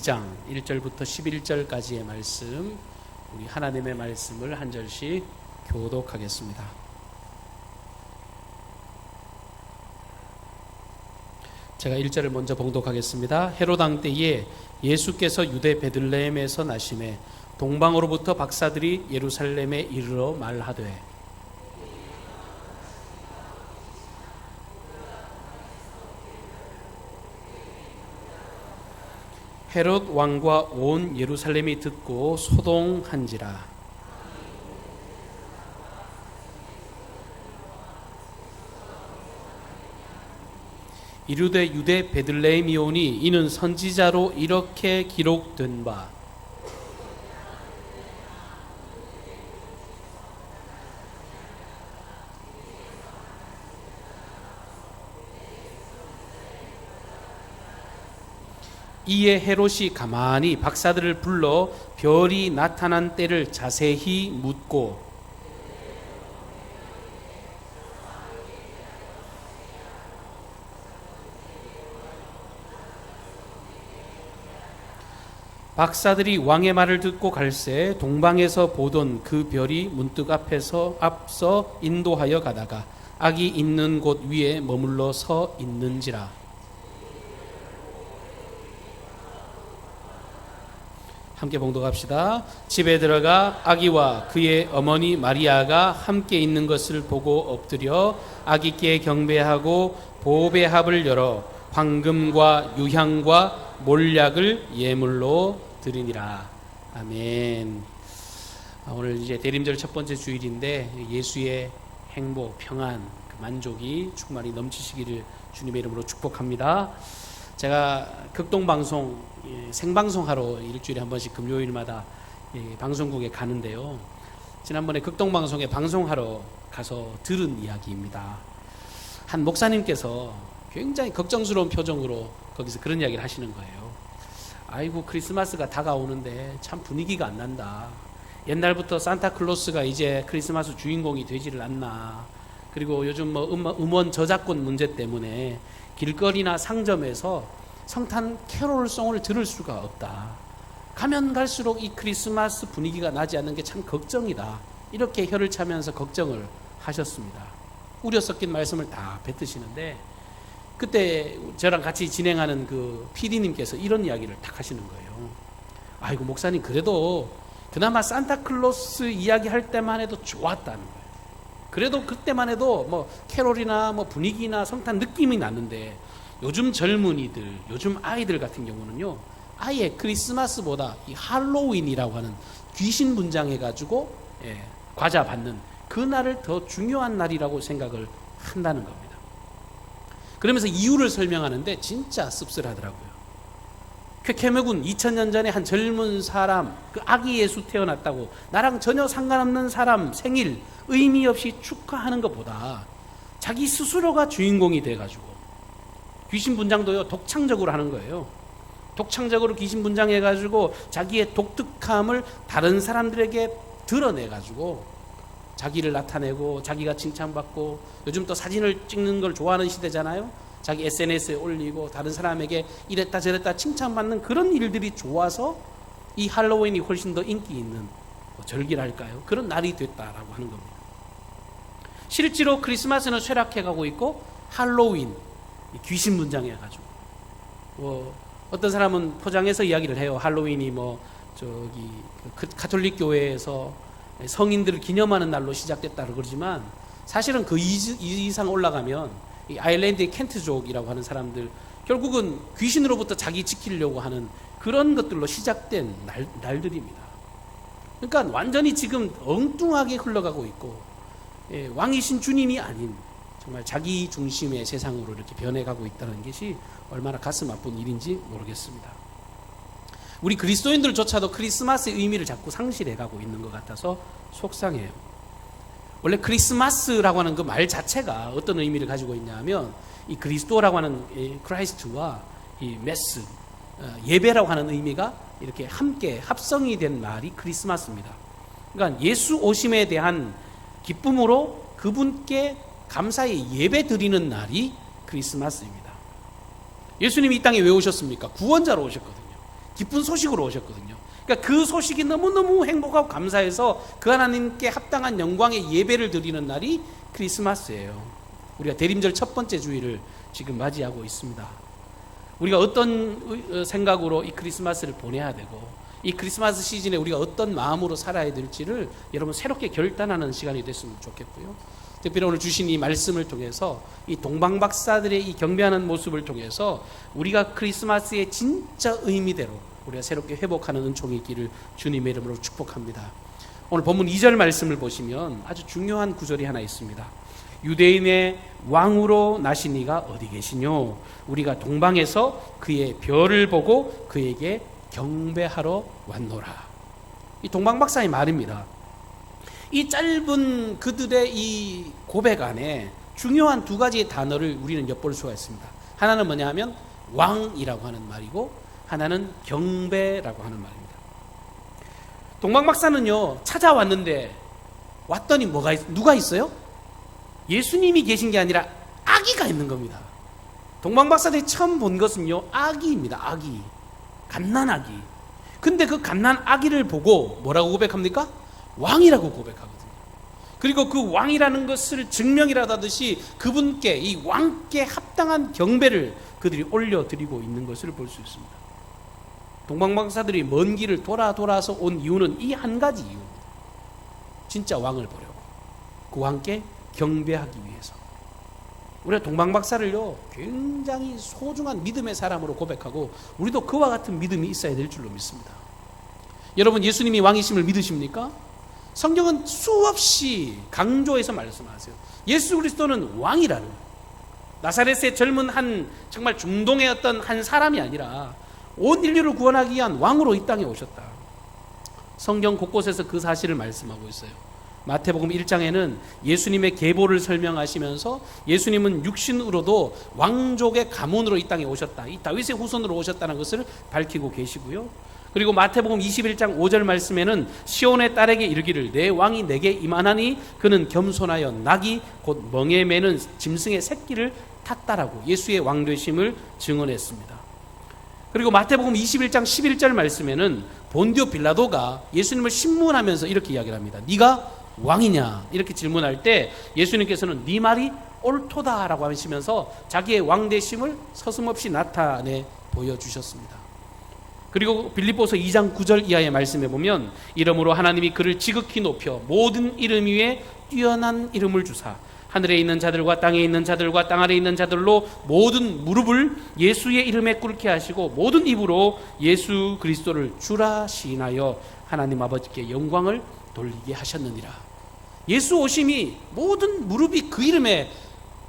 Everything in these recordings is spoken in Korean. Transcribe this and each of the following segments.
2장 1절부터 11절까지의 말씀, 우리 하나님의 말씀을 한 절씩 교독하겠습니다. 제가 1절을 먼저 봉독하겠습니다. 헤롯 왕 때에 예수께서 유대 베들레헴에서 나심에 동방으로부터 박사들이 예루살렘에 이르러 말하되 헤롯 왕과 온 예루살렘이 듣고 소동한지라. 이르되 유대 베들레헴이오니 이는 선지자로 이렇게 기록된 바 이에 헤롯이 가만히 박사들을 불러 별이 나타난 때를 자세히 묻고 박사들이 왕의 말을 듣고 갈새 동방에서 보던 그 별이 문득 앞서 인도하여 가다가 악이 있는 곳 위에 머물러 서 있는지라. 함께 봉독합시다. 집에 들어가 아기와 그의 어머니 마리아가 함께 있는 것을 보고 엎드려 아기께 경배하고 보배합을 열어 황금과 유향과 몰약을 예물로 드리니라. 아멘. 오늘 이제 대림절 첫 번째 주일인데 예수의 행복, 평안, 만족이 충만히 넘치시기를 주님의 이름으로 축복합니다. 제가 극동방송 생방송하러 일주일에 한 번씩 금요일마다 방송국에 가는데요. 지난번에 극동방송에 방송하러 가서 들은 이야기입니다. 한 목사님께서 굉장히 걱정스러운 표정으로 거기서 그런 이야기를 하시는 거예요. 아이고, 크리스마스가 다가오는데 참 분위기가 안 난다. 옛날부터 산타클로스가 이제 크리스마스 주인공이 되지를 않나. 그리고 요즘 음원 저작권 문제 때문에 길거리나 상점에서 성탄 캐롤송을 들을 수가 없다. 가면 갈수록 이 크리스마스 분위기가 나지 않는 게 참 걱정이다. 이렇게 혀를 차면서 걱정을 하셨습니다. 우려 섞인 말씀을 다 뱉으시는데 그때 저랑 같이 진행하는 그 PD님께서 이런 이야기를 딱 하시는 거예요. 아이고, 목사님, 그래도 그나마 산타클로스 이야기 할 때만 해도 좋았다는 거예요. 그래도 그때만 해도 뭐 캐롤이나 뭐 분위기나 성탄 느낌이 났는데 요즘 젊은이들, 요즘 아이들 같은 경우는요, 아예 크리스마스보다 이 할로윈이라고 하는 귀신 분장해가지고 과자 받는 그 날을 더 중요한 날이라고 생각을 한다는 겁니다. 그러면서 이유를 설명하는데 진짜 씁쓸하더라고요. 쾌케메군 2000년 전에 한 젊은 사람, 그 아기 예수 태어났다고 나랑 전혀 상관없는 사람 생일 의미 없이 축하하는 것보다 자기 스스로가 주인공이 돼가지고 귀신 분장도요, 독창적으로 하는 거예요. 독창적으로 귀신 분장해가지고 자기의 독특함을 다른 사람들에게 드러내가지고 자기를 나타내고 자기가 칭찬받고, 요즘 또 사진을 찍는 걸 좋아하는 시대잖아요. 자기 SNS에 올리고 다른 사람에게 이랬다 저랬다 칭찬받는 그런 일들이 좋아서 이 할로윈이 훨씬 더 인기 있는 절기랄까요? 그런 날이 됐다라고 하는 겁니다. 실제로 크리스마스는 쇠락해가고 있고 할로윈, 귀신 분장해가지고 어떤 사람은 포장해서 이야기를 해요. 할로윈이 가톨릭 교회에서 성인들을 기념하는 날로 시작됐다고 그러지만 사실은 그 이상 올라가면 이 아일랜드의 켄트족이라고 하는 사람들, 결국은 귀신으로부터 자기 지키려고 하는 그런 것들로 시작된 날들입니다. 그러니까 완전히 지금 엉뚱하게 흘러가고 있고, 왕이신 주님이 아닌 정말 자기 중심의 세상으로 이렇게 변해가고 있다는 것이 얼마나 가슴 아픈 일인지 모르겠습니다. 우리 그리스도인들조차도 크리스마스의 의미를 자꾸 상실해가고 있는 것 같아서 속상해요. 원래 크리스마스라고 하는 그 말 자체가 어떤 의미를 가지고 있냐면, 이 그리스도라고 하는 크라이스트와 이 메스, 예배라고 하는 의미가 이렇게 함께 합성이 된 말이 크리스마스입니다. 그러니까 예수 오심에 대한 기쁨으로 그분께 감사의 예배 드리는 날이 크리스마스입니다. 예수님이 이 땅에 왜 오셨습니까? 구원자로 오셨거든요. 기쁜 소식으로 오셨거든요. 그러니까 그 소식이 너무너무 행복하고 감사해서 그 하나님께 합당한 영광의 예배를 드리는 날이 크리스마스예요. 우리가 대림절 첫 번째 주일을 지금 맞이하고 있습니다. 우리가 어떤 생각으로 이 크리스마스를 보내야 되고 이 크리스마스 시즌에 우리가 어떤 마음으로 살아야 될지를 여러분 새롭게 결단하는 시간이 됐으면 좋겠고요. 특별히 오늘 주신 이 말씀을 통해서 이 동방박사들의 이 경배하는 모습을 통해서 우리가 크리스마스의 진짜 의미대로 우리가 새롭게 회복하는 은총이 있기를 주님의 이름으로 축복합니다. 오늘 본문 2절 말씀을 보시면 아주 중요한 구절이 하나 있습니다. 유대인의 왕으로 나신 이가 어디 계시뇨? 우리가 동방에서 그의 별을 보고 그에게 경배하러 왔노라. 이 동방박사의 말입니다. 이 짧은 그들의 이 고백 안에 중요한 두 가지의 단어를 우리는 엿볼 수가 있습니다. 하나는 뭐냐 하면 왕이라고 하는 말이고 하나는 경배라고 하는 말입니다. 동방박사는요, 찾아왔는데 왔더니 누가 있어요? 예수님이 계신 게 아니라 아기가 있는 겁니다. 동방박사들이 처음 본 것은요, 아기입니다. 아기. 갓난아기. 근데 그 갓난아기를 보고 뭐라고 고백합니까? 왕이라고 고백하거든요. 그리고 그 왕이라는 것을 증명이라도 하듯이 그분께, 이 왕께 합당한 경배를 그들이 올려드리고 있는 것을 볼 수 있습니다. 동방박사들이 먼 길을 돌아서 온 이유는 이 한 가지 이유입니다. 진짜 왕을 보려고, 그 왕께 경배하기 위해서. 우리가 동방박사를요, 굉장히 소중한 믿음의 사람으로 고백하고 우리도 그와 같은 믿음이 있어야 될 줄로 믿습니다. 여러분, 예수님이 왕이심을 믿으십니까? 성경은 수없이 강조해서 말씀하세요. 예수 그리스도는 왕이라는, 나사렛의 젊은 한 정말 중동의 어떤 한 사람이 아니라 온 인류를 구원하기 위한 왕으로 이 땅에 오셨다. 성경 곳곳에서 그 사실을 말씀하고 있어요. 마태복음 1장에는 예수님의 계보를 설명하시면서 예수님은 육신으로도 왕족의 가문으로 이 땅에 오셨다, 이 다윗의 후손으로 오셨다는 것을 밝히고 계시고요. 그리고 마태복음 21장 5절 말씀에는 시온의 딸에게 이르기를 내 왕이 내게 임하나니 그는 겸손하여 낙이 곧 멍에 매는 짐승의 새끼를 탔다라고 예수의 왕되심을 증언했습니다. 그리고 마태복음 21장 11절 말씀에는 본디오 빌라도가 예수님을 신문하면서 이렇게 이야기를 합니다. 네가 왕이냐? 이렇게 질문할 때 예수님께서는 네 말이 옳도다라고 하시면서 자기의 왕되심을 서슴없이 나타내 보여주셨습니다. 그리고 빌립보서 2장 9절 이하의 말씀에 보면 이러므로 하나님이 그를 지극히 높여 모든 이름 위에 뛰어난 이름을 주사 하늘에 있는 자들과 땅에 있는 자들과 땅 아래에 있는 자들로 모든 무릎을 예수의 이름에 꿇게 하시고 모든 입으로 예수 그리스도를 주라 시인하여 하나님 아버지께 영광을 돌리게 하셨느니라. 예수 오심이 모든 무릎이 그 이름에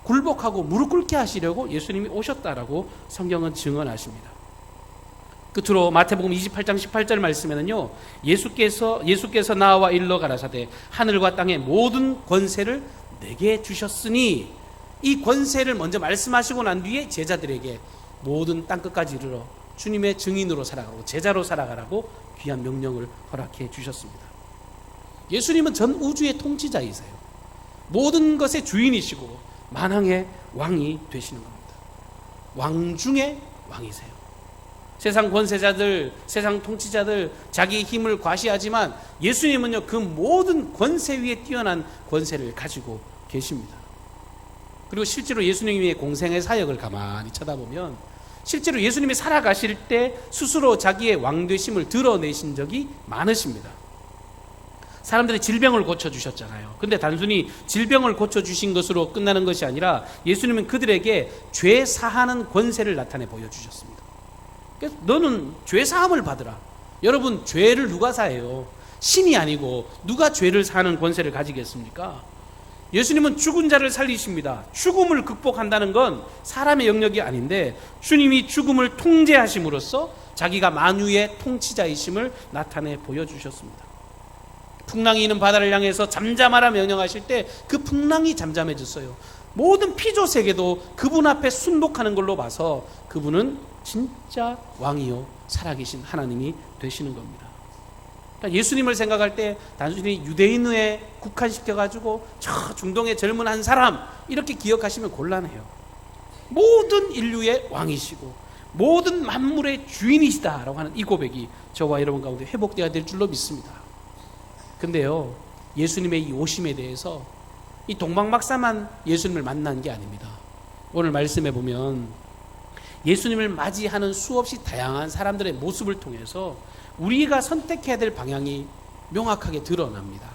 굴복하고 무릎 꿇게 하시려고 예수님이 오셨다라고 성경은 증언하십니다. 끝으로 마태복음 28장 18절 말씀에는요, 예수께서 나와 일러 가라사대 하늘과 땅의 모든 권세를 내게 주셨으니, 이 권세를 먼저 말씀하시고 난 뒤에 제자들에게 모든 땅끝까지 이르러 주님의 증인으로 살아가고 제자로 살아가라고 귀한 명령을 허락해 주셨습니다. 예수님은 전 우주의 통치자이세요. 모든 것의 주인이시고 만왕의 왕이 되시는 겁니다. 왕 중에 왕이세요. 세상 권세자들, 세상 통치자들 자기의 힘을 과시하지만 예수님은요, 그 모든 권세 위에 뛰어난 권세를 가지고 계십니다. 그리고 실제로 예수님의 공생의 사역을 가만히 쳐다보면 실제로 예수님이 살아가실 때 스스로 자기의 왕되심을 드러내신 적이 많으십니다. 사람들의 질병을 고쳐주셨잖아요. 근데 단순히 질병을 고쳐주신 것으로 끝나는 것이 아니라 예수님은 그들에게 죄 사하는 권세를 나타내 보여주셨습니다. 그래서 너는 죄 사함을 받으라. 여러분, 죄를 누가 사해요? 신이 아니고 누가 죄를 사하는 권세를 가지겠습니까? 예수님은 죽은 자를 살리십니다. 죽음을 극복한다는 건 사람의 영역이 아닌데 주님이 죽음을 통제하심으로써 자기가 만유의 통치자이심을 나타내 보여주셨습니다. 풍랑이 있는 바다를 향해서 잠잠하라 명령하실 때 그 풍랑이 잠잠해졌어요. 모든 피조 세계도 그분 앞에 순복하는 걸로 봐서 그분은 진짜 왕이요 살아계신 하나님이 되시는 겁니다. 그러니까 예수님을 생각할 때 단순히 유대인에 국한시켜가지고 저 중동의 젊은 한 사람 이렇게 기억하시면 곤란해요. 모든 인류의 왕이시고 모든 만물의 주인이시다라고 하는 이 고백이 저와 여러분 가운데 회복되어야 될 줄로 믿습니다. 근데요, 예수님의 이 오심에 대해서 이 동방박사만 예수님을 만난 게 아닙니다. 오늘 말씀해 보면 예수님을 맞이하는 수없이 다양한 사람들의 모습을 통해서 우리가 선택해야 될 방향이 명확하게 드러납니다.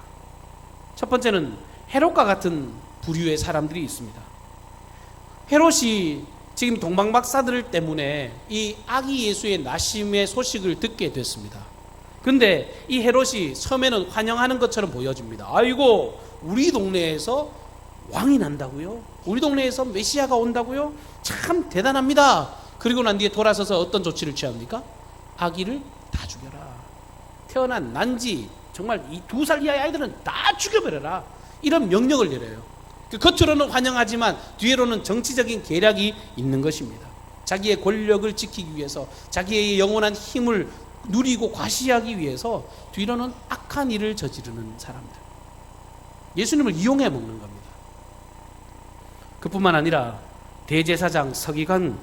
첫 번째는 헤롯과 같은 부류의 사람들이 있습니다. 헤롯이 지금 동방박사들 때문에 이 아기 예수의 나심의 소식을 듣게 됐습니다. 근데 이 헤롯이 처음에는 환영하는 것처럼 보여집니다. 아이고, 우리 동네에서 왕이 난다고요? 우리 동네에서 메시아가 온다고요? 참 대단합니다. 그리고 난 뒤에 돌아서서 어떤 조치를 취합니까? 아기를 다 죽여라. 태어난 난지 정말 이 2살 이하의 아이들은 다 죽여버려라. 이런 명령을 내려요. 겉으로는 환영하지만 뒤로는 정치적인 계략이 있는 것입니다. 자기의 권력을 지키기 위해서, 자기의 영원한 힘을 누리고 과시하기 위해서 뒤로는 악한 일을 저지르는 사람들, 예수님을 이용해 먹는 겁니다. 그뿐만 아니라 대제사장, 서기관,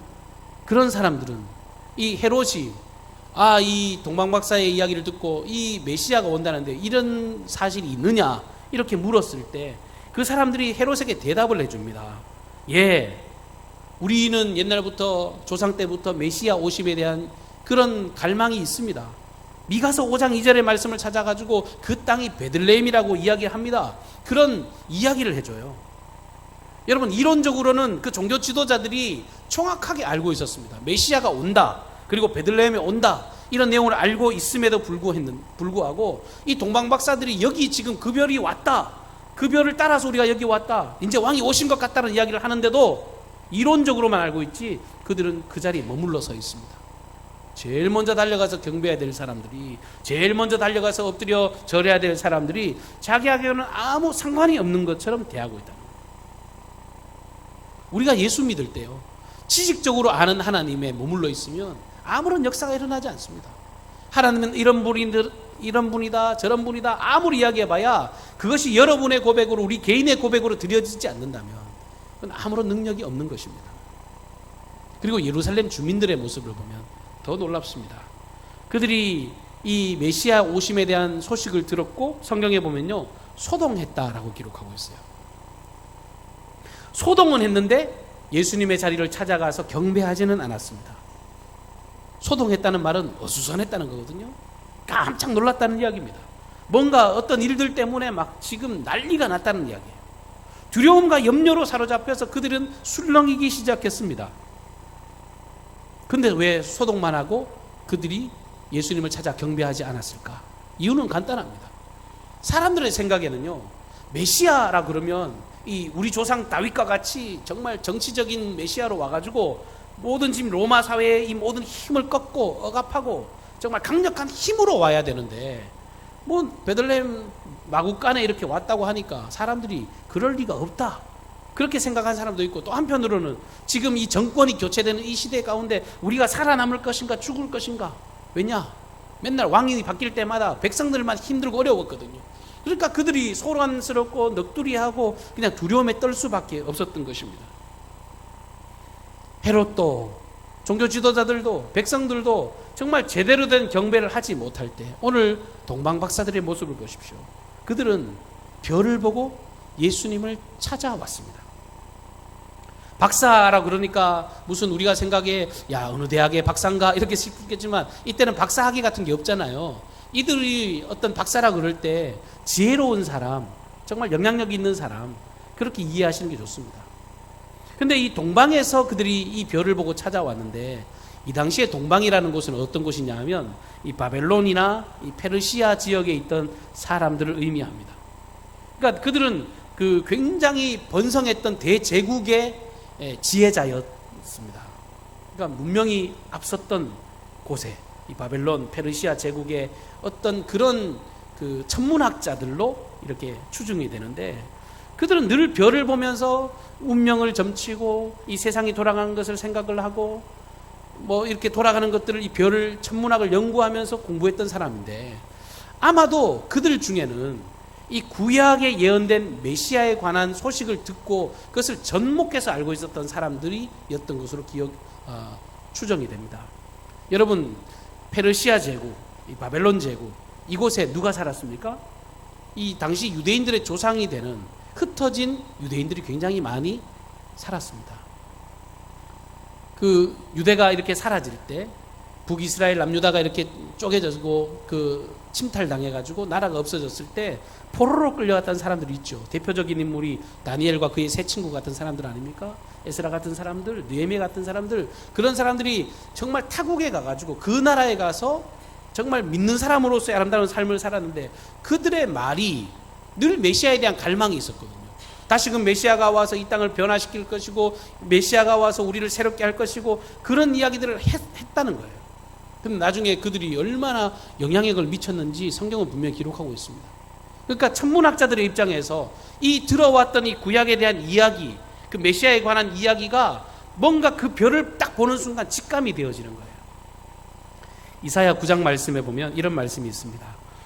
그런 사람들은 이 헤롯이 이 동방박사의 이야기를 듣고 이 메시아가 온다는데 이런 사실이 있느냐 이렇게 물었을 때 그 사람들이 헤롯에게 대답을 해줍니다. 예, 우리는 옛날부터 조상 때부터 메시아 오심에 대한 그런 갈망이 있습니다. 미가서 5장 2절의 말씀을 찾아가지고 그 땅이 베들레헴이라고 이야기합니다. 그런 이야기를 해줘요. 여러분, 이론적으로는 그 종교 지도자들이 정확하게 알고 있었습니다. 메시아가 온다, 그리고 베들레헴에 온다, 이런 내용을 알고 있음에도 불구하고 이 동방박사들이 여기 지금 그 별이 왔다, 그 별을 따라서 우리가 여기 왔다, 이제 왕이 오신 것 같다는 이야기를 하는데도 이론적으로만 알고 있지 그들은 그 자리에 머물러 서 있습니다. 제일 먼저 달려가서 경배해야 될 사람들이, 제일 먼저 달려가서 엎드려 절해야 될 사람들이 자기에게는 아무 상관이 없는 것처럼 대하고 있다는 거예요. 우리가 예수 믿을 때요, 지식적으로 아는 하나님에 머물러 있으면 아무런 역사가 일어나지 않습니다. 하나님은 이런 분이다, 저런 분이다 아무리 이야기해봐야 그것이 여러분의 고백으로, 우리 개인의 고백으로 드려지지 않는다면 그건 아무런 능력이 없는 것입니다. 그리고 예루살렘 주민들의 모습을 보면 더 놀랍습니다. 그들이 이 메시아 오심에 대한 소식을 들었고 성경에 보면요, 소동했다라고 기록하고 있어요. 소동은 했는데 예수님의 자리를 찾아가서 경배하지는 않았습니다. 소동했다는 말은 어수선했다는 거거든요. 깜짝 놀랐다는 이야기입니다. 뭔가 어떤 일들 때문에 막 지금 난리가 났다는 이야기예요. 두려움과 염려로 사로잡혀서 그들은 술렁이기 시작했습니다. 근데 왜 소동만 하고 그들이 예수님을 찾아 경배하지 않았을까? 이유는 간단합니다. 사람들의 생각에는요, 메시아라 그러면 이 우리 조상 다윗과 같이 정말 정치적인 메시아로 와가지고 모든 지금 로마 사회의 이 모든 힘을 꺾고 억압하고 정말 강력한 힘으로 와야 되는데, 뭐 베들레헴 마구간에 이렇게 왔다고 하니까 사람들이 그럴 리가 없다, 그렇게 생각한 사람도 있고, 또 한편으로는 지금 이 정권이 교체되는 이 시대 가운데 우리가 살아남을 것인가 죽을 것인가. 왜냐? 맨날 왕이 바뀔 때마다 백성들만 힘들고 어려웠거든요. 그러니까 그들이 소란스럽고 넋두리하고 그냥 두려움에 떨 수밖에 없었던 것입니다. 헤롯도, 종교 지도자들도, 백성들도 정말 제대로 된 경배를 하지 못할 때 오늘 동방박사들의 모습을 보십시오. 그들은 별을 보고 예수님을 찾아왔습니다. 박사라 그러니까 무슨 우리가 생각에 야 어느 대학의 박사인가 이렇게 싶겠지만 이때는 박사학위 같은 게 없잖아요. 이들이 어떤 박사라 그럴 때 지혜로운 사람, 정말 영향력 있는 사람, 그렇게 이해하시는 게 좋습니다. 근데 이 동방에서 그들이 이 별을 보고 찾아왔는데, 이 당시에 동방이라는 곳은 어떤 곳이냐 하면 이 바벨론이나 이 페르시아 지역에 있던 사람들을 의미합니다. 그러니까 그들은 그 굉장히 번성했던 대제국의 지혜자였습니다. 그러니까 문명이 앞섰던 곳에 이 바벨론, 페르시아 제국의 어떤 그런 그 천문학자들로 이렇게 추정이 되는데, 그들은 늘 별을 보면서 운명을 점치고 이 세상이 돌아가는 것을 생각을 하고 뭐 이렇게 돌아가는 것들을, 이 별을, 천문학을 연구하면서 공부했던 사람인데, 아마도 그들 중에는 이 구약에 예언된 메시아에 관한 소식을 듣고 그것을 접목해서 알고 있었던 사람들이었던 것으로 추정이 됩니다. 여러분, 페르시아 제국, 이 바벨론 제국, 이곳에 누가 살았습니까? 이 당시 유대인들의 조상이 되는 흩어진 유대인들이 굉장히 많이 살았습니다. 그 유대가 이렇게 사라질 때, 북이스라엘 남유다가 이렇게 쪼개져고 침탈당해가지고 나라가 없어졌을 때 포로로 끌려갔던 사람들이 있죠. 대표적인 인물이 다니엘과 그의 세 친구 같은 사람들 아닙니까? 에스라 같은 사람들, 느헤미야 같은 사람들, 그런 사람들이 정말 타국에 가가지고 그 나라에 가서 정말 믿는 사람으로서의 아름다운 삶을 살았는데, 그들의 말이 늘 메시아에 대한 갈망이 있었거든요. 다시금 메시아가 와서 이 땅을 변화시킬 것이고, 메시아가 와서 우리를 새롭게 할 것이고, 그런 이야기들을 했다는 거예요. 근데 나중에 그들이 얼마나 영향력을 미쳤는지 성경은 분명히 기록하고 있습니다. 그러니까 천문학자들의 입장에서 이 들어왔던 이 구약에 대한 이야기, 그 메시아에 관한 이야기가 뭔가 그 별을 딱 보는 순간 직감이 되어지는 거예요. 이사야 9장 말씀에 보면 이런 말씀이 있습니다.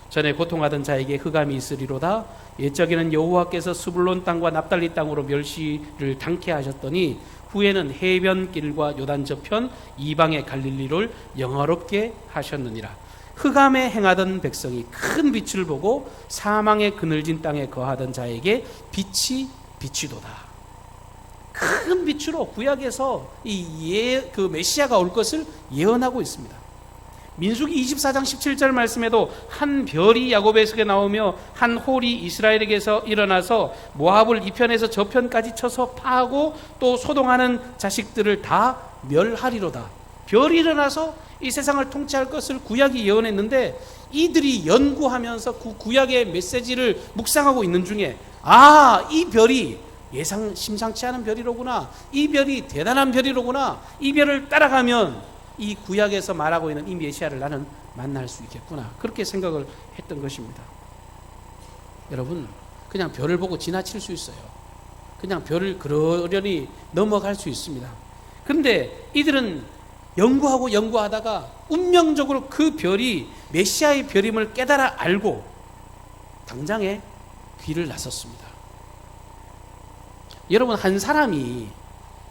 전에 고통하던 자에게 흑암이 있으리로다. 옛적에는 여호와께서 스불론 땅과 납달리 땅으로 멸시를 당케 하셨더니 후에는 해변길과 요단 저편 이방의 갈릴리를 영화롭게 하셨느니라. 흑암에 행하던 백성이 큰 빛을 보고 사망의 그늘진 땅에 거하던 자에게 빛이 비치도다. 큰 빛으로 구약에서 그 메시아가 올 것을 예언하고 있습니다. 민수기 24장 17절 말씀에도 한 별이 야곱에게 나오며 한 홀이 이스라엘에게서 일어나서 모압을 이 편에서 저 편까지 쳐서 파하고 또 소동하는 자식들을 다 멸하리로다. 별이 일어나서 이 세상을 통치할 것을 구약이 예언했는데, 이들이 연구하면서 그 구약의 메시지를 묵상하고 있는 중에, 이 별이 심상치 않은 별이로구나, 이 별이 대단한 별이로구나, 이 별을 따라가면 이 구약에서 말하고 있는 이 메시아를 나는 만날 수 있겠구나, 그렇게 생각을 했던 것입니다. 여러분, 그냥 별을 보고 지나칠 수 있어요. 그냥 별을 그러려니 넘어갈 수 있습니다. 그런데 이들은 연구하다가 운명적으로 그 별이 메시아의 별임을 깨달아 알고 당장에 길을 나섰습니다. 여러분, 한 사람이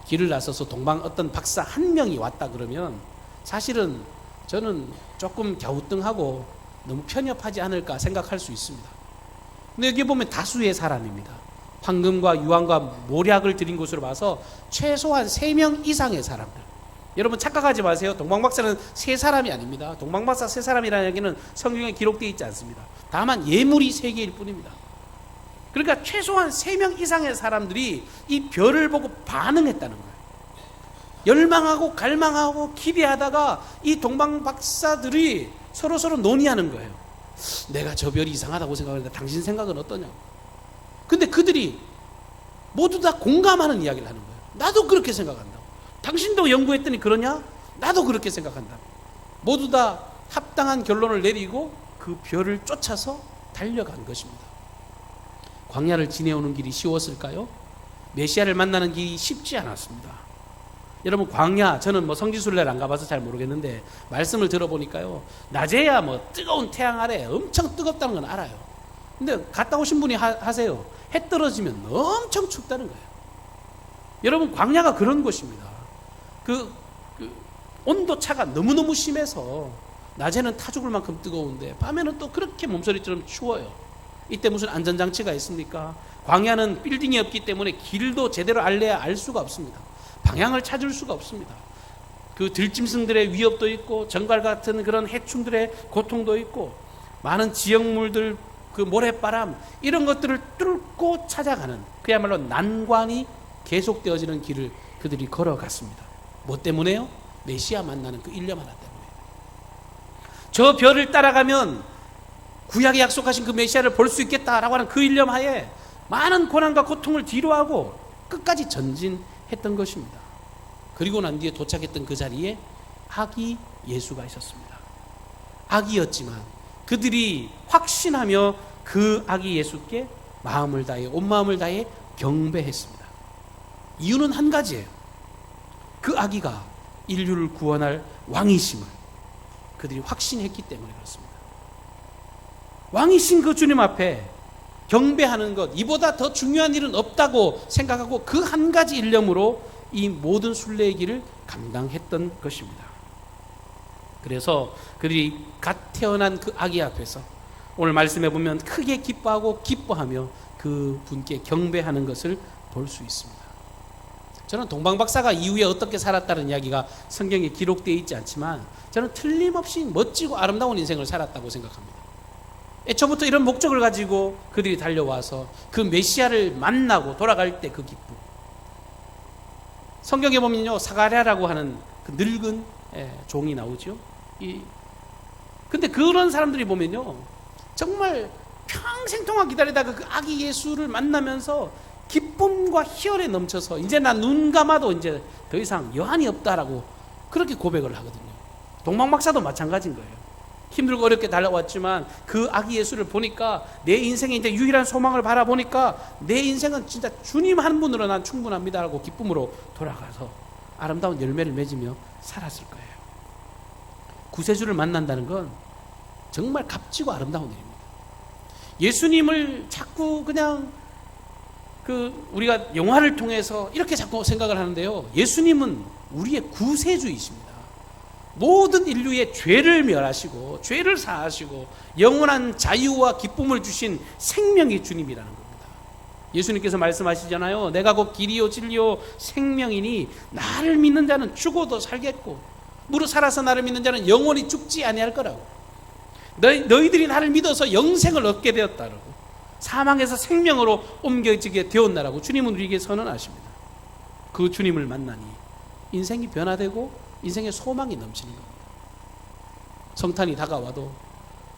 길을 나서서 어떤 박사 한 명이 왔다 그러면 사실은 저는 조금 갸우뚱하고 너무 편협하지 않을까 생각할 수 있습니다. 근데 여기 보면 다수의 사람입니다. 황금과 유황과 모략을 들인 것으로 봐서 최소한 3명 이상의 사람들. 여러분, 착각하지 마세요. 동방박사는 3사람이 아닙니다. 동방박사 3사람이라는 얘기는 성경에 기록되어 있지 않습니다. 다만 예물이 3개일 뿐입니다. 그러니까 최소한 3명 이상의 사람들이 이 별을 보고 반응했다는 거예요. 열망하고 갈망하고 기대하다가 이 동방박사들이 서로 논의하는 거예요. 내가 저 별이 이상하다고 생각하는데 당신 생각은 어떠냐고. 근데 그들이 모두 다 공감하는 이야기를 하는 거예요. 나도 그렇게 생각한다고. 당신도 연구했더니 그러냐? 나도 그렇게 생각한다. 모두 다 합당한 결론을 내리고 그 별을 쫓아서 달려간 것입니다. 광야를 지내오는 길이 쉬웠을까요? 메시아를 만나는 길이 쉽지 않았습니다. 여러분, 광야, 저는 성지순례를 안 가봐서 잘 모르겠는데 말씀을 들어보니까요, 낮에야 뜨거운 태양 아래 엄청 뜨겁다는 건 알아요. 근데 갔다 오신 분이 하세요. 해 떨어지면 엄청 춥다는 거예요. 여러분, 광야가 그런 곳입니다. 그 온도 차가 너무너무 심해서 낮에는 타 죽을 만큼 뜨거운데 밤에는 또 그렇게 몸서리처럼 추워요. 이때 무슨 안전장치가 있습니까? 광야는 빌딩이 없기 때문에 길도 제대로 알래야 알 수가 없습니다. 방향을 찾을 수가 없습니다. 그 들짐승들의 위협도 있고 정갈 같은 그런 해충들의 고통도 있고 많은 지역물들, 그 모래바람, 이런 것들을 뚫고 찾아가는 그야말로 난관이 계속되어지는 길을 그들이 걸어갔습니다. 뭐 때문에요? 메시아 만나는 그 일념 하나 때문에. 저 별을 따라가면 구약에 약속하신 그 메시아를 볼 수 있겠다라고 하는 그 일념 하에 많은 고난과 고통을 뒤로하고 끝까지 전진했던 것입니다. 그리고 난 뒤에 도착했던 그 자리에 아기 예수가 있었습니다. 아기였지만 그들이 확신하며 그 아기 예수께 마음을 다해, 온 마음을 다해 경배했습니다. 이유는 한 가지예요. 그 아기가 인류를 구원할 왕이심을 그들이 확신했기 때문에 그렇습니다. 왕이신 그 주님 앞에 경배하는 것, 이보다 더 중요한 일은 없다고 생각하고 그 한 가지 일념으로 이 모든 순례의 길을 감당했던 것입니다. 그래서 그들이 갓 태어난 그 아기 앞에서 오늘 말씀해 보면 크게 기뻐하고 기뻐하며 그 분께 경배하는 것을 볼 수 있습니다. 저는 동방박사가 이후에 어떻게 살았다는 이야기가 성경에 기록되어 있지 않지만 저는 틀림없이 멋지고 아름다운 인생을 살았다고 생각합니다. 애초부터 이런 목적을 가지고 그들이 달려와서 그 메시아를 만나고 돌아갈 때 그 기쁨. 성경에 보면요, 사가랴라고 하는 그 늙은 종이 나오죠. 근데 그런 사람들이 보면요, 정말 평생 동안 기다리다가 그 아기 예수를 만나면서 기쁨과 희열에 넘쳐서 이제 나 눈 감아도 이제 더 이상 여한이 없다라고 그렇게 고백을 하거든요. 동방박사도 마찬가지인 거예요. 힘들고 어렵게 달려왔지만 그 아기 예수를 보니까 내 인생의 이제 유일한 소망을 바라보니까 내 인생은 진짜 주님 한 분으로 난 충분합니다라고 기쁨으로 돌아가서 아름다운 열매를 맺으며 살았을 거예요. 구세주를 만난다는 건 정말 값지고 아름다운 일입니다. 예수님을 자꾸 그냥 우리가 영화를 통해서 이렇게 자꾸 생각을 하는데요, 예수님은 우리의 구세주이십니다. 모든 인류의 죄를 멸하시고 죄를 사하시고 영원한 자유와 기쁨을 주신 생명의 주님이라는 겁니다. 예수님께서 말씀하시잖아요. 내가 곧 길이요 진리요 생명이니 나를 믿는 자는 죽어도 살겠고 무릇 살아서 나를 믿는 자는 영원히 죽지 아니할 거라고. 너희들이 나를 믿어서 영생을 얻게 되었다라고, 사망에서 생명으로 옮겨지게 되었나라고 주님은 우리에게 선언하십니다. 그 주님을 만나니 인생이 변화되고 인생의 소망이 넘치는 겁니다. 성탄이 다가와도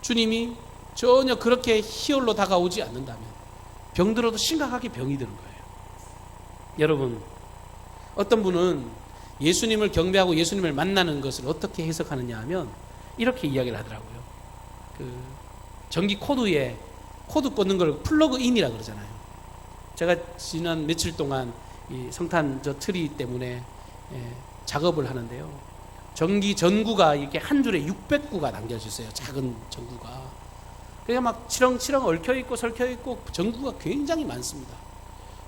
주님이 전혀 그렇게 희열로 다가오지 않는다면 병들어도 심각하게 병이 드는 거예요. 여러분, 어떤 분은 예수님을 경배하고 예수님을 만나는 것을 어떻게 해석하느냐 하면 이렇게 이야기를 하더라고요. 전기 코드에 코드 꽂는 걸 플러그인이라 그러잖아요. 제가 지난 며칠 동안 이 성탄 트리 때문에 작업을 하는데요, 전기 전구가 이렇게 한 줄에 600구가 남겨졌어요. 작은 전구가. 그냥 막 치렁치렁 얽혀있고 설켜있고 전구가 굉장히 많습니다.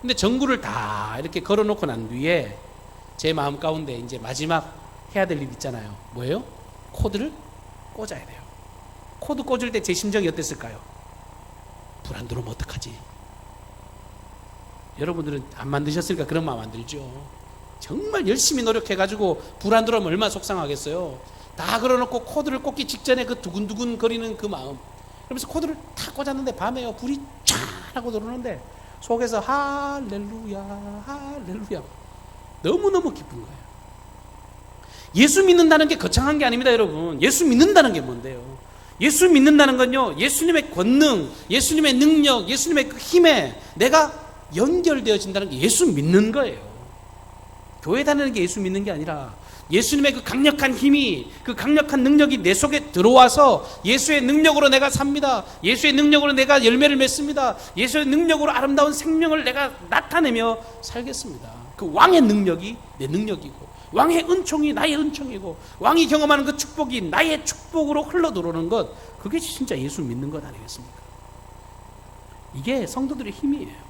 근데 전구를 다 이렇게 걸어놓고 난 뒤에 제 마음 가운데 이제 마지막 해야 될 일 있잖아요. 뭐예요? 코드를 꽂아야 돼요. 코드 꽂을 때 제 심정이 어땠을까요? 불 안 들어오면 어떡하지? 여러분들은 안 만드셨으니까 그런 마음 안 들죠. 정말 열심히 노력해가지고 불 안 들어오면 얼마나 속상하겠어요. 다 걸어놓고 코드를 꽂기 직전에 그 두근두근 거리는 그 마음. 그러면서 코드를 탁 꽂았는데 밤에요, 불이 쫙 하고 들어오는데 속에서 할렐루야 할렐루야 너무너무 기쁜 거예요. 예수 믿는다는 게 거창한 게 아닙니다, 여러분. 예수 믿는다는 게 뭔데요? 예수 믿는다는 건요, 예수님의 권능, 예수님의 능력, 예수님의 그 힘에 내가 연결되어진다는 게 예수 믿는 거예요. 교회 다니는 게 예수 믿는 게 아니라 예수님의 그 강력한 힘이, 그 강력한 능력이 내 속에 들어와서 예수의 능력으로 내가 삽니다. 예수의 능력으로 내가 열매를 맺습니다. 예수의 능력으로 아름다운 생명을 내가 나타내며 살겠습니다. 그 왕의 능력이 내 능력이고, 왕의 은총이 나의 은총이고, 왕이 경험하는 그 축복이 나의 축복으로 흘러 들어오는 것, 그게 진짜 예수 믿는 것 아니겠습니까? 이게 성도들의 힘이에요.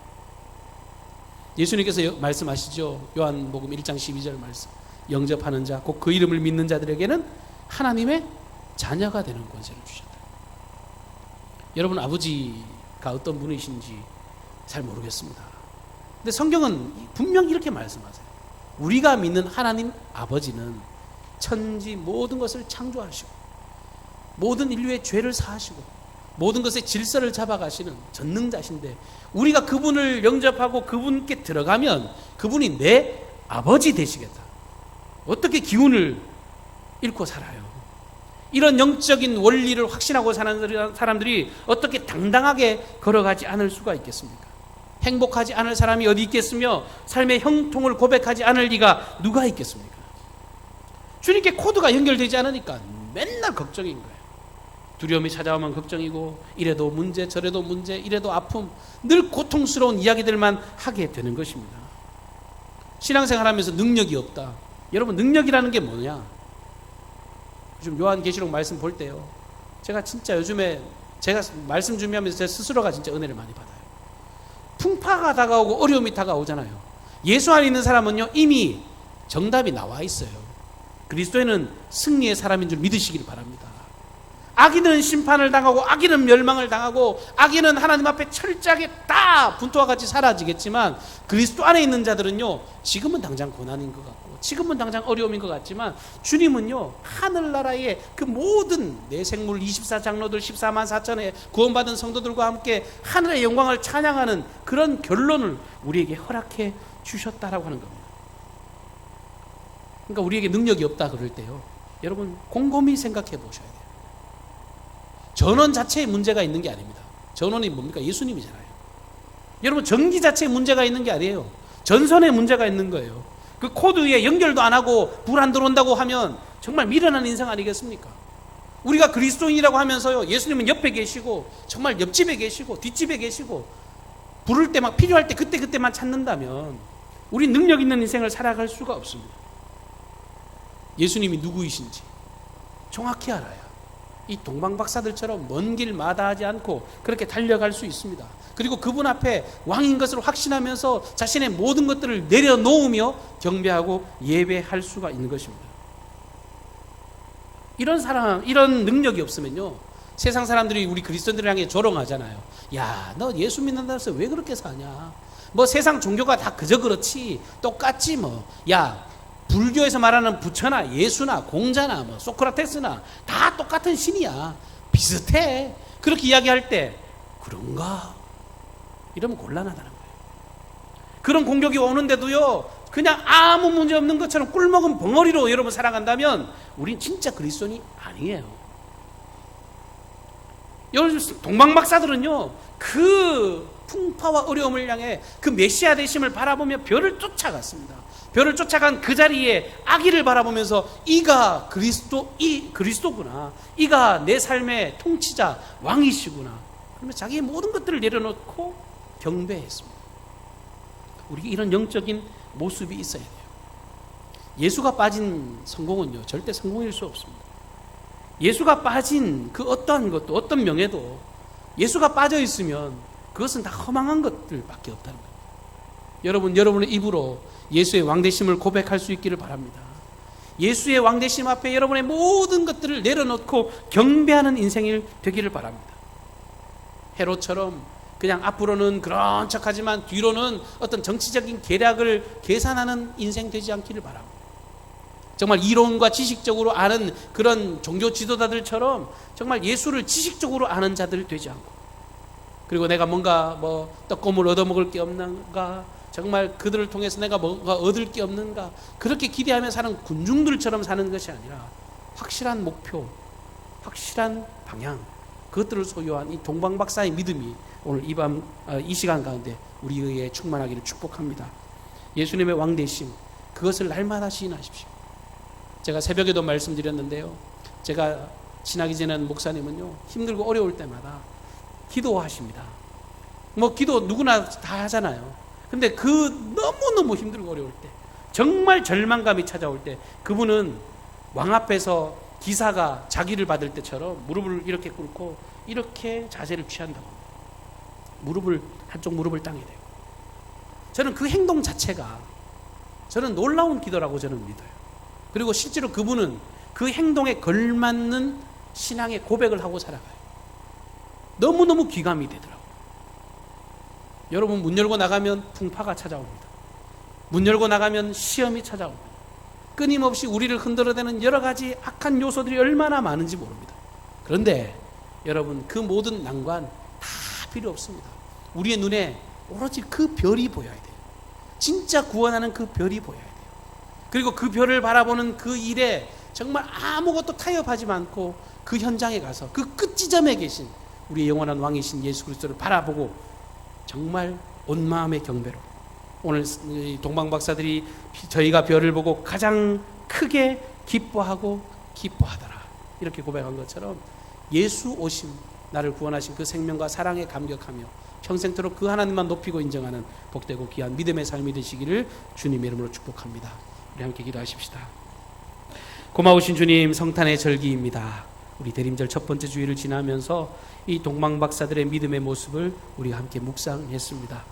예수님께서 말씀하시죠. 요한복음 1장 12절 말씀. 영접하는 자, 곧 그 이름을 믿는 자들에게는 하나님의 자녀가 되는 권세를 주셨다. 여러분, 아버지가 어떤 분이신지 잘 모르겠습니다. 근데 성경은 분명히 이렇게 말씀하세요. 우리가 믿는 하나님 아버지는 천지 모든 것을 창조하시고 모든 인류의 죄를 사하시고 모든 것의 질서를 잡아가시는 전능자신데, 우리가 그분을 영접하고 그분께 들어가면 그분이 내 아버지 되시겠다. 어떻게 기운을 잃고 살아요? 이런 영적인 원리를 확신하고 사는 사람들이 어떻게 당당하게 걸어가지 않을 수가 있겠습니까? 행복하지 않을 사람이 어디 있겠으며 삶의 형통을 고백하지 않을 리가 누가 있겠습니까? 주님께 코드가 연결되지 않으니까 맨날 걱정인 거예요. 두려움이 찾아오면 걱정이고, 이래도 문제 저래도 문제, 이래도 아픔, 늘 고통스러운 이야기들만 하게 되는 것입니다. 신앙생활하면서 능력이 없다. 여러분, 능력이라는 게 뭐냐? 요즘 요한계시록 말씀 볼 때요, 제가 진짜 요즘에 제가 말씀 준비하면서 제 스스로가 진짜 은혜를 많이 받아요. 풍파가 다가오고 어려움이 다가오잖아요. 예수 안에 있는 사람은요, 이미 정답이 나와 있어요. 그리스도에는 승리의 사람인 줄 믿으시길 바랍니다. 악인은 심판을 당하고 악인은 멸망을 당하고 악인은 하나님 앞에 철저하게 다 분토와 같이 사라지겠지만, 그리스도 안에 있는 자들은요, 지금은 당장 고난인 것 같고 지금은 당장 어려움인 것 같지만, 주님은요, 하늘나라의 그 모든 내생물 24장로들 14만 4천의 구원받은 성도들과 함께 하늘의 영광을 찬양하는 그런 결론을 우리에게 허락해 주셨다라고 하는 겁니다. 그러니까 우리에게 능력이 없다 그럴 때요, 여러분 곰곰이 생각해 보셔야 돼요. 전원 자체에 문제가 있는 게 아닙니다. 전원이 뭡니까? 예수님이잖아요. 여러분, 전기 자체에 문제가 있는 게 아니에요. 전선에 문제가 있는 거예요. 그 코드에 연결도 안 하고 불 안 들어온다고 하면 정말 미련한 인생 아니겠습니까? 우리가 그리스도인이라고 하면서요, 예수님은 옆에 계시고 정말 옆집에 계시고 뒷집에 계시고 부를 때 막 필요할 때 그때그때만 찾는다면 우리 능력 있는 인생을 살아갈 수가 없습니다. 예수님이 누구이신지 정확히 알아야 이 동방박사들처럼 먼 길 마다하지 않고 그렇게 달려갈 수 있습니다. 그리고 그분 앞에 왕인 것을 확신하면서 자신의 모든 것들을 내려놓으며 경배하고 예배할 수가 있는 것입니다. 이런 사람, 이런 능력이 없으면요, 세상 사람들이 우리 그리스도인들을 향해 조롱하잖아요. 야, 너 예수 믿는다고 해서 왜 그렇게 사냐? 뭐 세상 종교가 다 그저 그렇지, 똑같지 뭐. 야, 불교에서 말하는 부처나 예수나 공자나 뭐 소크라테스나 다 똑같은 신이야, 비슷해. 그렇게 이야기할 때 그런가? 이러면 곤란하다는 거예요. 그런 공격이 오는데도요, 그냥 아무 문제 없는 것처럼 꿀먹은 벙어리로 여러분 살아간다면 우린 진짜 그리스도인이 아니에요. 여러분, 동방박사들은요, 그 풍파와 어려움을 향해 그 메시아 되심을 바라보며 별을 쫓아갔습니다. 별을 쫓아간 그 자리에 아기를 바라보면서 이가 그리스도구나, 이가 내 삶의 통치자 왕이시구나, 그러면 자기의 모든 것들을 내려놓고 경배했습니다. 우리가 이런 영적인 모습이 있어야 돼요. 예수가 빠진 성공은요, 절대 성공일 수 없습니다. 예수가 빠진 그 어떠한 것도, 어떤 명예도 예수가 빠져 있으면 그것은 다 허망한 것들밖에 없다는 겁니다. 여러분, 여러분의 입으로 예수의 왕되심을 고백할 수 있기를 바랍니다. 예수의 왕되심 앞에 여러분의 모든 것들을 내려놓고 경배하는 인생이 되기를 바랍니다. 헤롯처럼 그냥 앞으로는 그런 척하지만 뒤로는 어떤 정치적인 계략을 계산하는 인생 되지 않기를 바랍니다. 정말 이론과 지식적으로 아는 그런 종교 지도자들처럼 정말 예수를 지식적으로 아는 자들 되지 않고, 그리고 내가 뭔가 뭐 떡고물 얻어먹을 게 없는가, 정말 그들을 통해서 내가 뭔가 얻을 게 없는가, 그렇게 기대하며 사는 군중들처럼 사는 것이 아니라 확실한 목표, 확실한 방향, 그것들을 소유한 이 동방박사의 믿음이 오늘 이 시간 가운데 우리에게 충만하기를 축복합니다. 예수님의 왕되심, 그것을 날마다 시인하십시오. 제가 새벽에도 말씀드렸는데요, 제가 친하게 지내는 목사님은요, 힘들고 어려울 때마다 기도하십니다. 뭐 기도 누구나 다 하잖아요. 근데 그 너무너무 힘들고 어려울 때, 정말 절망감이 찾아올 때, 그분은 왕 앞에서 기사가 자기를 받을 때처럼 무릎을 이렇게 꿇고 이렇게 자세를 취한다고 합니다. 한쪽 무릎을 땅에 대고. 저는 그 행동 자체가 저는 놀라운 기도라고 저는 믿어요. 그리고 실제로 그분은 그 행동에 걸맞는 신앙의 고백을 하고 살아가요. 너무너무 귀감이 되더라고요. 여러분, 문 열고 나가면 풍파가 찾아옵니다. 문 열고 나가면 시험이 찾아옵니다. 끊임없이 우리를 흔들어대는 여러 가지 악한 요소들이 얼마나 많은지 모릅니다. 그런데 여러분, 그 모든 난관 다 필요 없습니다. 우리의 눈에 오로지 그 별이 보여야 돼요. 진짜 구원하는 그 별이 보여야 돼요. 그리고 그 별을 바라보는 그 일에 정말 아무것도 타협하지 않고 그 현장에 가서 그 끝지점에 계신 우리의 영원한 왕이신 예수 그리스도를 바라보고 정말 온 마음의 경배로, 오늘 동방박사들이 저희가 별을 보고 가장 크게 기뻐하고 기뻐하더라, 이렇게 고백한 것처럼 예수 오심, 나를 구원하신 그 생명과 사랑에 감격하며 평생토록 그 하나님만 높이고 인정하는 복되고 귀한 믿음의 삶이 되시기를 주님의 이름으로 축복합니다. 우리 함께 기도하십시다. 고마우신 주님, 성탄의 절기입니다. 우리 대림절 첫 번째 주일을 지나면서 이 동방박사들의 믿음의 모습을 우리가 함께 묵상했습니다.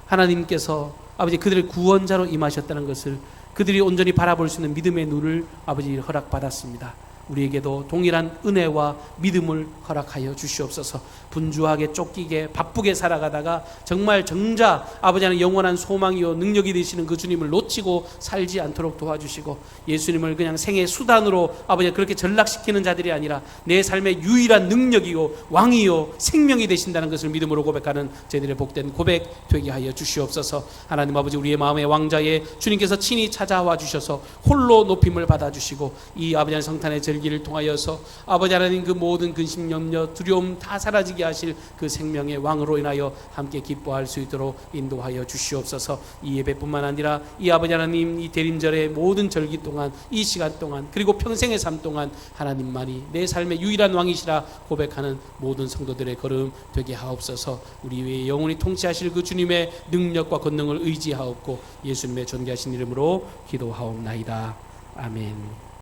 하나님께서 아버지 그들의 구원자로 임하셨다는 것을 그들이 온전히 바라볼 수 있는 믿음의 눈을 아버지 허락받았습니다. 우리에게도 동일한 은혜와 믿음을 허락하여 주시옵소서. 분주하게 쫓기게 바쁘게 살아가다가 정말 정작 아버지 하나님 영원한 소망이요 능력이 되시는 그 주님을 놓치고 살지 않도록 도와주시고, 예수님을 그냥 생의 수단으로 아버지 그렇게 전락시키는 자들이 아니라 내 삶의 유일한 능력이요 왕이요 생명이 되신다는 것을 믿음으로 고백하는 저희들의 복된 고백 되게 하여 주시옵소서. 하나님 아버지, 우리의 마음의 왕자에 주님께서 친히 찾아와 주셔서 홀로 높임을 받아주시고, 이 아버지 하나님 성탄의 절기를 통하여서 아버지 하나님 그 모든 근심 염려 두려움 다 사라지게 하실 그 생명의 왕으로 인하여 함께 기뻐할 수 있도록 인도하여 주시옵소서. 이 예배뿐만 아니라 이 아버지 하나님 이 대림절의 모든 절기 동안, 이 시간 동안, 그리고 평생의 삶 동안 하나님만이 내 삶의 유일한 왕이시라 고백하는 모든 성도들의 걸음 되게 하옵소서. 우리 위에 영원히 통치하실 그 주님의 능력과 권능을 의지하옵고 예수님의 존귀하신 이름으로 기도하옵나이다. 아멘.